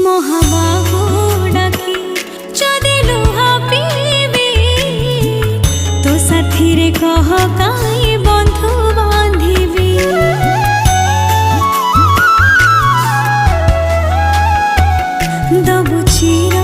মহাবাহু ডাকি যদি লুহা পিবি তো সাথীরে কহ কাই বন্ধু বাঁধিবি দবু চির